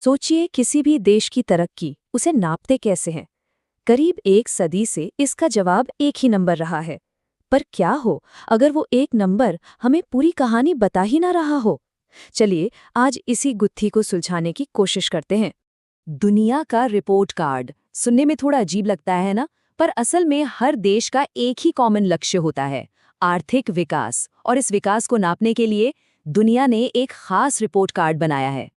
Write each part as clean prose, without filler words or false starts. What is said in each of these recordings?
सोचिए किसी भी देश की तरक्की उसे नापते कैसे हैं। करीब एक सदी से इसका जवाब एक ही नंबर रहा है। पर क्या हो अगर वो एक नंबर हमें पूरी कहानी बता ही ना रहा हो। चलिए आज इसी गुत्थी को सुलझाने की कोशिश करते हैं। दुनिया का रिपोर्ट कार्ड सुनने में थोड़ा अजीब लगता है ना, पर असल में हर देश का एक ही कॉमन लक्ष्य होता है, आर्थिक विकास। और इस विकास को नापने के लिए दुनिया ने एक खास रिपोर्ट कार्ड बनाया है।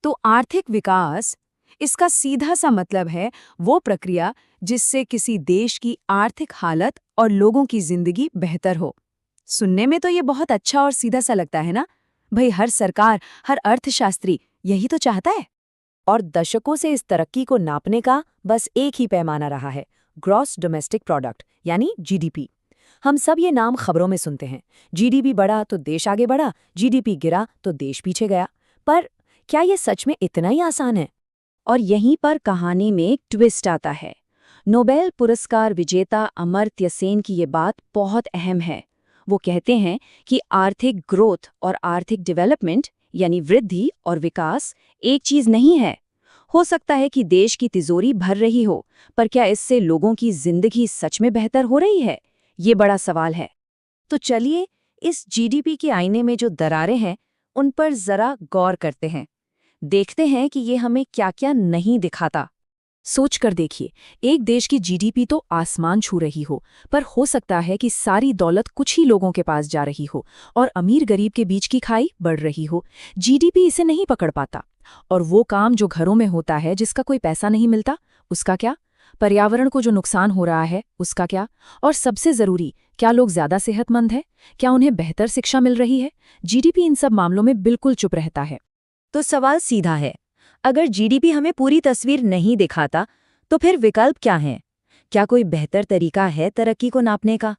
तो आर्थिक विकास, इसका सीधा सा मतलब है वो प्रक्रिया जिससे किसी देश की आर्थिक हालत और लोगों की जिंदगी बेहतर हो। सुनने में तो ये बहुत अच्छा और सीधा सा लगता है ना। भाई हर सरकार, हर अर्थशास्त्री यही तो चाहता है। और दशकों से इस तरक्की को नापने का बस एक ही पैमाना रहा है, ग्रॉस डोमेस्टिक प्रोडक्ट यानी जीडीपी। हम सब ये नाम खबरों में सुनते हैं। जीडीपी बढ़ा तो देश आगे बढ़ा, जीडीपी गिरा तो देश पीछे गया। पर क्या ये सच में इतना ही आसान है? और यहीं पर कहानी में एक ट्विस्ट आता है। नोबेल पुरस्कार विजेता अमर्त्य सेन की ये बात बहुत अहम है। वो कहते हैं कि आर्थिक ग्रोथ और आर्थिक डेवलपमेंट यानी वृद्धि और विकास एक चीज नहीं है। हो सकता है कि देश की तिजोरी भर रही हो, पर क्या इससे लोगों की जिंदगी सच में बेहतर हो रही है? ये बड़ा सवाल है। तो चलिए इस जीडीपी के आईने में जो दरारें हैं उन पर जरा गौर करते हैं। देखते हैं कि ये हमें क्या-क्या नहीं दिखाता। सोच कर देखिए, एक देश की जीडीपी तो आसमान छू रही हो, पर हो सकता है कि सारी दौलत कुछ ही लोगों के पास जा रही हो और अमीर गरीब के बीच की खाई बढ़ रही हो। जीडीपी इसे नहीं पकड़ पाता। और वो काम जो घरों में होता है जिसका कोई पैसा नहीं मिलता, उसका क्या? पर्यावरण को जो नुकसान हो रहा है, उसका क्या? और सबसे जरूरी, क्या लोग ज्यादा सेहतमंद हैं? क्या उन्हें बेहतर शिक्षा मिल रही है? जीडीपी इन सब मामलों में बिल्कुल चुप रहता है। तो सवाल सीधा है, अगर जीडीपी हमें पूरी तस्वीर नहीं दिखाता, तो फिर विकल्प क्या हैं? क्या कोई बेहतर तरीका है तरक्की को नापने का?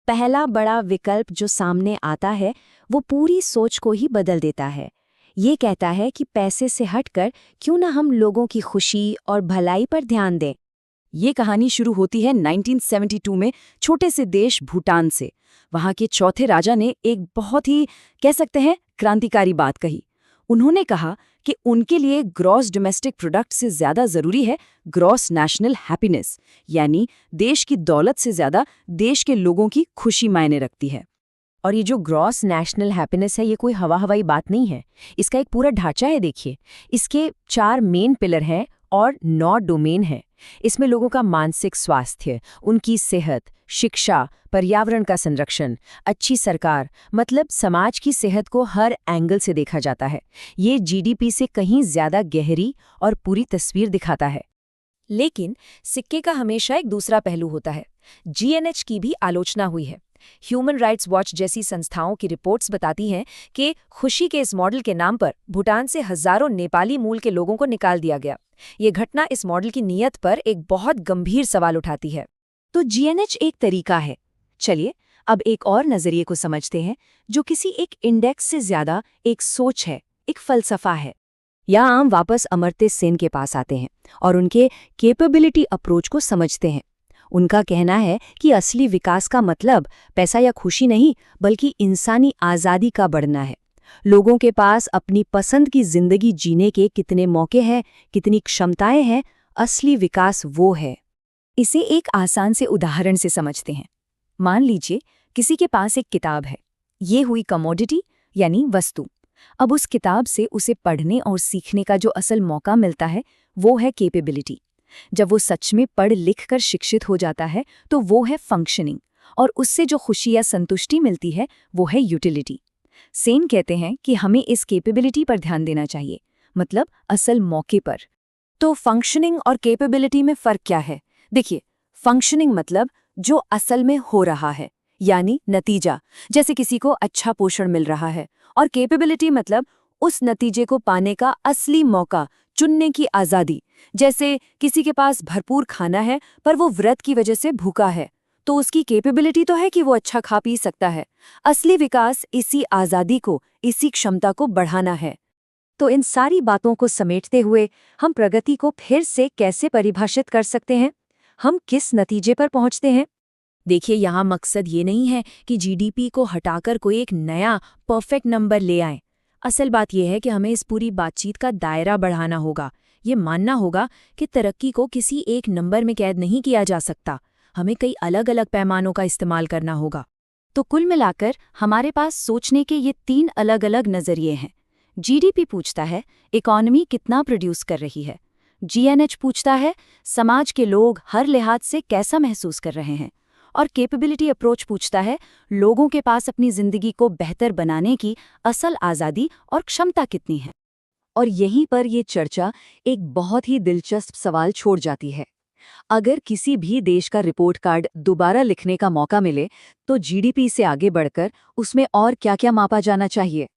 पहला बड़ा विकल्प जो सामने आता है, वो पूरी सोच को ही बदल देता है। ये कहता है कि पैसे से हटकर क्यों ना हम लोगों की खुशी और भलाई पर ध्यान दें। ये कहानी शुरू होती है 1972 में छोटे से देश भूटान से। वहाँ के चौथे राजा ने एक बहुत ही, कह सकते हैं, क्रांतिकारी बात कही। उन्होंने कहा कि उनके लिए ग्रॉस डोमेस्टिक प्रोडक्ट से ज्यादा जरूरी है ग्रॉस नेशनल हैप्पीनेस, यानी देश की दौलत से ज्यादा देश के लोगों की खुशी मायने रखती है। और ये जो ग्रॉस नेशनल हैप्पीनेस है, ये कोई हवाई बात नहीं है। इसका एक पूरा ढांचा है। देखिए, इसके 4 मेन पिलर हैं और 9 डोमेन हैं। इसमें लोगों का मानसिक स्वास्थ्य, उनकी सेहत, शिक्षा, पर्यावरण का संरक्षण, अच्छी सरकार, मतलब समाज की सेहत को हर एंगल से देखा जाता है। ये जीडीपी से कहीं ज्यादा गहरी और पूरी तस्वीर दिखाता है। लेकिन सिक्के का हमेशा एक दूसरा पहलू होता है। जीएनएच की भी आलोचना हुई है। ह्यूमन राइट्स वॉच जैसी संस्थाओं की रिपोर्ट्स बताती हैं कि खुशी के इस मॉडल के नाम पर भूटान से हजारों नेपाली मूल के लोगों को निकाल दिया गया। ये घटना इस मॉडल की नीयत पर एक बहुत गंभीर सवाल उठाती है। तो जीएनएच एक तरीका है। चलिए अब एक और नजरिए को समझते हैं, जो किसी एक इंडेक्स से ज्यादा एक सोच है, एक फलसफा है। यहाँ हम वापस अमर्त्य सेन के पास आते हैं और उनके कैपेबिलिटी अप्रोच को समझते हैं। उनका कहना है कि असली विकास का मतलब पैसा या खुशी नहीं, बल्कि इंसानी आज़ादी का बढ़ना है। लोगों के पास अपनी पसंद की जिंदगी जीने के कितने मौके हैं, कितनी क्षमताएं हैं, असली विकास वो है। इसे एक आसान से उदाहरण से समझते हैं। मान लीजिए किसी के पास एक किताब है। ये हुई कमोडिटी यानी वस्तु। अब उस किताब से उसे पढ़ने और सीखने का जो असल मौका मिलता है, वो है कैपेबिलिटी। जब वो सच में पढ़ लिख कर शिक्षित हो जाता है, तो वो है फंक्शनिंग। और उससे जो खुशी या संतुष्टि मिलती है, वो है यूटिलिटी। सेन कहते हैं कि हमें इस कैपेबिलिटी पर ध्यान देना चाहिए, मतलब असल मौके पर। तो फंक्शनिंग और कैपेबिलिटी में फ़र्क क्या है? देखिए, फंक्शनिंग मतलब जो असल में हो रहा है, यानी नतीजा, जैसे किसी को अच्छा पोषण मिल रहा है। और कैपेबिलिटी मतलब उस नतीजे को पाने का असली मौका, चुनने की आज़ादी। जैसे किसी के पास भरपूर खाना है, पर वो व्रत की वजह से भूखा है, तो उसकी कैपेबिलिटी तो है कि वो अच्छा खा पी सकता है। असली विकास इसी आज़ादी को, इसी क्षमता को बढ़ाना है। तो इन सारी बातों को समेटते हुए हम प्रगति को फिर से कैसे परिभाषित कर सकते हैं? हम किस नतीजे पर पहुंचते हैं? देखिए, यहाँ मकसद ये नहीं है कि जीडीपी को हटाकर कोई एक नया परफेक्ट नंबर ले आएं। असल बात यह है कि हमें इस पूरी बातचीत का दायरा बढ़ाना होगा। ये मानना होगा कि तरक्की को किसी एक नंबर में कैद नहीं किया जा सकता। हमें कई अलग अलग पैमानों का इस्तेमाल करना होगा। तो कुल मिलाकर हमारे पास सोचने के ये 3 अलग अलग नज़रिए हैं। जीडीपी पूछता है इकॉनमी कितना प्रोड्यूस कर रही है। जीएनएच पूछता है समाज के लोग हर लिहाज से कैसा महसूस कर रहे हैं। और कैपेबिलिटी अप्रोच पूछता है लोगों के पास अपनी जिंदगी को बेहतर बनाने की असल आज़ादी और क्षमता कितनी है। और यहीं पर ये चर्चा एक बहुत ही दिलचस्प सवाल छोड़ जाती है। अगर किसी भी देश का रिपोर्ट कार्ड दोबारा लिखने का मौका मिले तो जीडीपी से आगे बढ़कर उसमें और क्या-क्या मापा जाना चाहिए?